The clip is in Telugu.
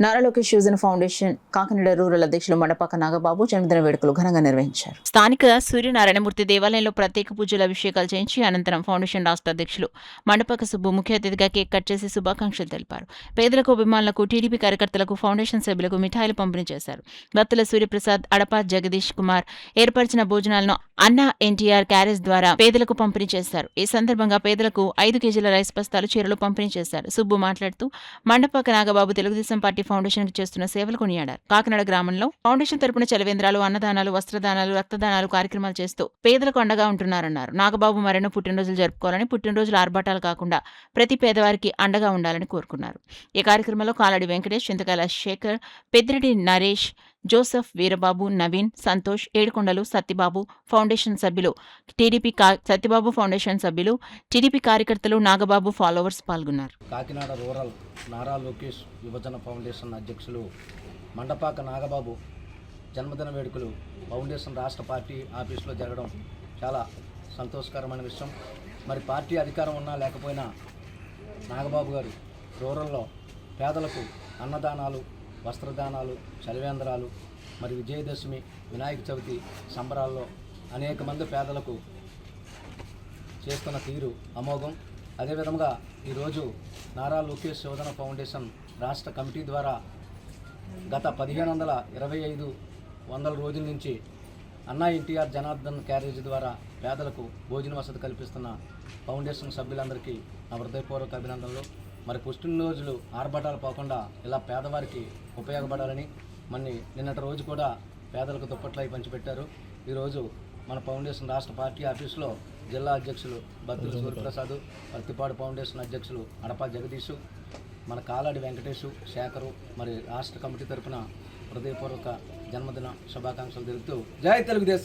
నారా లోకేష్ యువజన ఫౌండేషన్ కాకినాడ రూరల్ అధ్యక్షులు మండపాక నాగబాబు జన్మదిన వేడుకలు ఘనంగా నిర్వహించారు. స్థానిక సూర్యనారాయణమూర్తి దేవాలయంలో ప్రత్యేక పూజలు అభిషేకాలు చేయించి అనంతరం ఫౌండేషన్ రాష్ట్ర అధ్యక్షులు మండపాక సుబ్బు ముఖ్య అతిథిగా కేక్ కట్ చేసి శుభాకాంక్షలు తెలిపారు. పేదలకు, అభిమానులకు, టీడీపీ కార్యకర్తలకు, ఫౌండేషన్ సభ్యులకు మిఠాయిలు పంపిణీ చేశారు. బత్తుల సూర్యప్రసాద్, అడపా జగదీష్ కుమార్ ఏర్పరిచిన భోజనాలను అన్నా ఎన్టీఆర్ క్యారేజ్ ద్వారా పేదలకు పంపిణీ చేశారు. ఈ సందర్భంగా పేదలకు 5 కేజీల రైస్ బస్తాలు, చీరలు పంపిణీ చేశారు. సుబ్బు మాట్లాడుతూ మండపాక నాగబాబు తెలుగుదేశం పార్టీ ఫౌండేషన్ కి చేస్తున్న సేవలు కొనియాడారు. కాకినాడ గ్రామంలో ఫౌండేషన్ తరపున చలవేంద్రాలు, అన్నదానాలు, వస్త్రదానాలు, రక్తదానాలు కార్యక్రమాలు చేస్తూ పేదలకు అండగా ఉంటున్నారన్నారు. నాగబాబు మరెన్నో పుట్టినరోజులు జరుపుకోవాలని, పుట్టినరోజుల ఆర్భాటాలు కాకుండా ప్రతి పేదవారికి అండగా ఉండాలని కోరుకున్నారు. ఈ కార్యక్రమంలో కాలాడి వెంకటేష్, చింతకాయల శేఖర్, పెద్దిరెడ్డి నరేష్, జోసెఫ్, వీరబాబు, నవీన్, సంతోష్, ఏడుకొండలు, సత్యబాబు ఫౌండేషన్ సభ్యులు, టీడీపీ కార్యకర్తలు, నాగబాబు ఫాలోవర్స్ పాల్గొన్నారు. కాకినాడ రూరల్ నారా లోకేష్ యువజన ఫౌండేషన్ అధ్యక్షులు మండపాక నాగబాబు జన్మదిన వేడుకలు ఫౌండేషన్ రాష్ట్ర పార్టీ ఆఫీసులో జరగడం చాలా సంతోషకరమైన విషయం. మరి పార్టీ అధికారం ఉన్నా లేకపోయినా నాగబాబు గారు రూరల్లో పేదలకు అన్నదానాలు, వస్త్రదానాలు, చలివేంద్రాలు, మరి విజయదశమి, వినాయక చవితి సంబరాల్లో అనేక మంది పేదలకు చేస్తున్న తీరు అమోఘం. అదేవిధంగా ఈరోజు నారా లోకేష్ యువజన ఫౌండేషన్ రాష్ట్ర కమిటీ ద్వారా గత 1525 రోజుల నుంచి అన్నా ఎన్టీఆర్ జనార్దన్ క్యారేజ్ ద్వారా పేదలకు భోజన వసతి కల్పిస్తున్న ఫౌండేషన్ సభ్యులందరికీ నా హృదయపూర్వక అభినందనలు. మరి పుట్టినరోజులు ఆర్భటాలు పోకుండా ఇలా పేదవారికి ఉపయోగపడాలని నిన్నటి రోజు కూడా పేదలకు దుప్పట్లై పంచిపెట్టారు. ఈరోజు మన ఫౌండేషన్ రాష్ట్ర పార్టీ ఆఫీసులో జిల్లా అధ్యక్షులు బత్తుల సూర్యప్రసాద్, పర్తిపాడు ఫౌండేషన్ అధ్యక్షులు అడపా జగదీష్, మన కాలాడి వెంకటేష్, శేఖరు, మరి రాష్ట్ర కమిటీ తరఫున హృదయపూర్వక జన్మదిన శుభాకాంక్షలు తెలుపుతూ జై తెలుగుదేశం.